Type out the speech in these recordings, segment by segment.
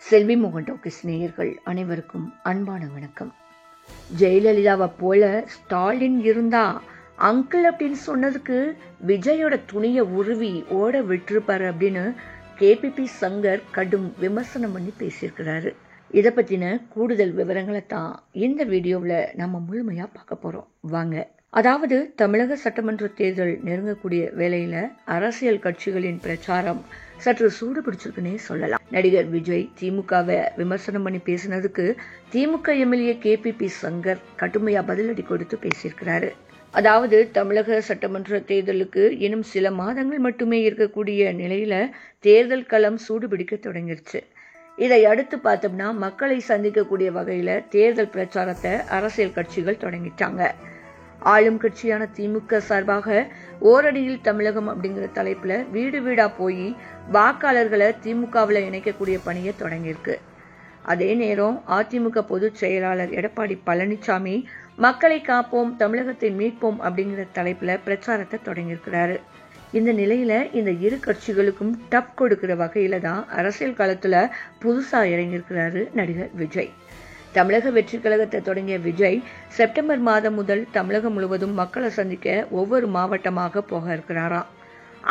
செல்வி மோகன் டாக்கீஸ் நேயர்கள் அனைவருக்கும் அன்பான வணக்கம். ஜெயலலிதாவை போல ஸ்டாலின் இருந்தா அங்கிள் அப்படின்னு சொன்னதுக்கு விஜயோட துணியை உருவி ஓட விட்டுருப்பாரு அப்படின்னு கேபிபி சங்கர் கடும் விமர்சனம் பண்ணி பேசியிருக்கிறாரு. இதை பற்றின கூடுதல் விவரங்களை தான் இந்த வீடியோவில் நம்ம முழுமையாக பார்க்க போகிறோம். வாங்க. அதாவது தமிழக சட்டமன்ற தேர்தல் நெருங்கக்கூடிய வேளையில் அரசியல் கட்சிகளின் பிரச்சாரம் சற்று சூடு பிடிச்சிருக்குன்னே சொல்லலாம். நடிகர் விஜய் திமுகவை விமர்சனம் பண்ணி பேசினதுக்கு திமுக எம்எல்ஏ கேபிபி சங்கர் கடுமையா பதிலடி கொடுத்து பேசியிருக்கிறாரு. அதாவது தமிழக சட்டமன்ற தேர்தலுக்கு இன்னும் சில மாதங்கள் மட்டுமே இருக்கக்கூடிய நிலையில தேர்தல் களம் சூடு பிடிக்க தொடங்கிருச்சு. இதை அடுத்து பார்த்தோம்னா மக்களை சந்திக்கக்கூடிய வகையில தேர்தல் பிரச்சாரத்தை அரசியல் கட்சிகள் தொடங்கிட்டாங்க. ஆளும் கட்சியான திமுக சார்பாக ஓரடியில் தமிழகம் அப்படிங்கிற தலைப்புல வீடு வீடா போய் வாக்காளர்களை திமுகவில் இணைக்கக்கூடிய பணியை தொடங்கியிருக்கு. அதே நேரம் அதிமுக பொதுச் செயலாளர் எடப்பாடி பழனிசாமி மக்களை காப்போம் தமிழகத்தை மீட்போம் அப்படிங்கிற தலைப்புல பிரச்சாரத்தை தொடங்கியிருக்கிறாரு. இந்த நிலையில இந்த இரு கட்சிகளுக்கும் டப் கொடுக்கிற வகையில தான் அரசியல் களத்துல புதுசா இறங்கியிருக்கிறாரு நடிகர் விஜய். தமிழக வெற்றி கழகத்தை தொடங்கிய விஜய் செப்டம்பர் மாதம் முதல் தமிழகம் முழுவதும் மக்களை சந்திக்க ஒவ்வொரு மாவட்டமாக போக இருக்கிறாராம்.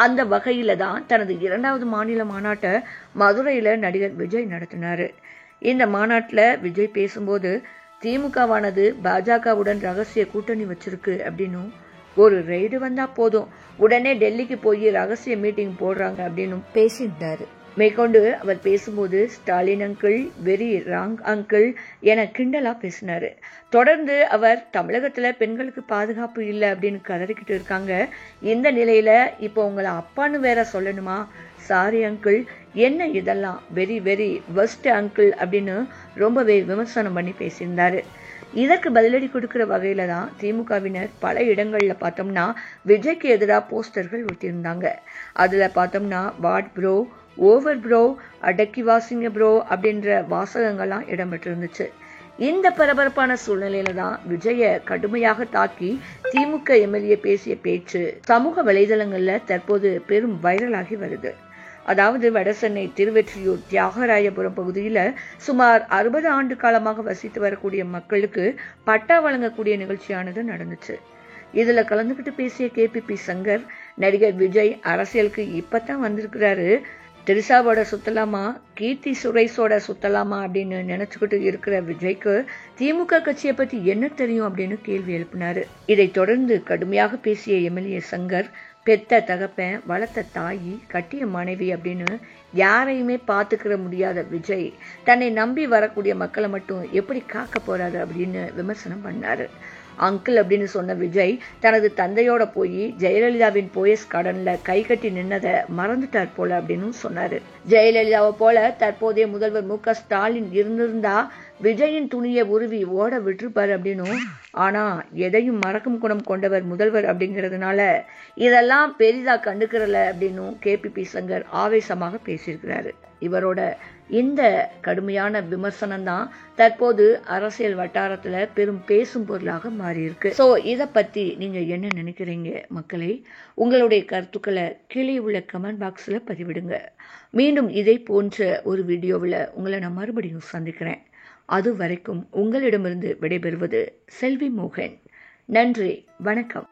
அந்த வகையில தான் தனது 2வது மாநில மாநாட்டை மதுரையில நடிகர் விஜய் நடத்தினாரு. இந்த மாநாட்டில் விஜய் பேசும்போது திமுகவானது பாஜகவுடன் ரகசிய கூட்டணி வச்சிருக்கு அப்படின்னும், ஒரு ரெய்டு வந்தா போதும் உடனே டெல்லிக்கு போய் ரகசிய மீட்டிங் போடுறாங்க அப்படின்னு பேசியிருந்தாரு. மேற்கொண்டு அவர் பேசும்போது Stalin uncle very wrong uncle என கிண்டலா பேசினாரு. தொடர்ந்து அவர் தமிழகத்துல பெண்களுக்கு பாதுகாப்பு இல்லை அப்படின்னு கதறிக்கிட்டு இருக்காங்க. இந்த நிலையில இப்போ உங்களை அப்பான்னு வேற சொல்லணுமா, சாரி அங்கிள், என்ன இதெல்லாம், வெரி வெரி வர்ஸ்ட் அங்கிள் அப்படின்னு ரொம்பவே விமர்சனம் பண்ணி பேசியிருந்தாரு. இதற்கு பதிலடி கொடுக்கிற வகையில தான் திமுகவினர் பல இடங்கள்ல பார்த்தோம்னா விஜய்க்கு எதிராக போஸ்டர்கள் ஒட்டியிருந்தாங்க. அதுல பார்த்தோம்னா வாட் ப்ரோ, ஓவர் ப்ரோ, அடக்கி வாசிங்க ப்ரோ அப்படின்ற வாசகங்கள்லாம் இடம்பெற்றிருந்துச்சு. இந்த பரபரப்பான சூழ்நிலையில தான் விஜய கடுமையாக தாக்கி திமுக எம்எல்ஏ பேசிய பேச்சு சமூக வலைதளங்கள்ல தற்போது பெரும் வைரலாகி வருது. அதாவது வடசென்னை திருவெற்றியூர் தியாகராயபுரம் பகுதியில சுமார் 60 ஆண்டு காலமாக வசித்து வரக்கூடிய மக்களுக்கு பட்டா வழங்கக்கூடிய நிகழ்ச்சியானது நடந்துச்சு. இதுல கலந்துகிட்டு பேசிய கேபிபி சங்கர், நடிகர் விஜய் அரசியலுக்கு இப்பதான் வந்திருக்கிறாரு, திரிசாவோட சுத்தலாமா கீர்த்தி சுரேஷோட சுத்தலாமா அப்படின்னு நினைச்சுக்கிட்டு இருக்கிற விஜய்க்கு திமுக கட்சியை பத்தி என்ன தெரியும் அப்படின்னு கேள்வி எழுப்பினாரு. இதை தொடர்ந்து கடுமையாக பேசிய எம்எல்ஏ சங்கர், பெத்த தகப்பன், வளர்த்த தாயி, கட்டிய மனைவி அப்படின்னு யாரையுமே பார்த்துக்கிற முடியாத விஜய் தன்னை நம்பி வரக்கூடிய மக்களை மட்டும் எப்படி காக்க போறாரு அப்படின்னு விமர்சனம் பண்ணாரு. அங்கிள் அப்படின்னு சொன்ன விஜய் தனது தந்தையோட போய் ஜெயலலிதாவின் போயஸ் கடன்ல கை கட்டி நின்னதை மறந்துட்டார் போல அப்படின்னு சொன்னாரு. ஜெயலலிதாவை போல தற்போதைய முதல்வர் மு.க. ஸ்டாலின் இருந்திருந்தா விஜயின் துணியை உருவி ஓட விட்டுருப்பாரு அப்படின்னும், ஆனா எதையும் மறக்கும் குணம் கொண்டவர் முதல்வர் அப்படிங்கிறதுனால இதெல்லாம் பெரிதா கண்டுக்கிறல அப்படின்னும் கேபிபி சங்கர் ஆவேசமாக பேசியிருக்கிறாரு. இவரோட இந்த கடுமையான விமர்சனம் தான் தற்போது அரசியல் வட்டாரத்துல பெரும் பேசும் பொருளாக மாறி இருக்கு. சோ இத பத்தி நீங்க என்ன நினைக்கிறீங்க மக்களே? உங்களுடைய கருத்துக்களை கீழே உள்ள கமெண்ட் பாக்ஸ்ல பதிவிடுங்க. மீண்டும் இதை போன்ற ஒரு வீடியோவில் உங்களை நான் மறுபடியும் சந்திக்கிறேன். அது வரைக்கும் உங்களிடமிருந்து விடைபெறுவது செல்வி மோகன். நன்றி, வணக்கம்.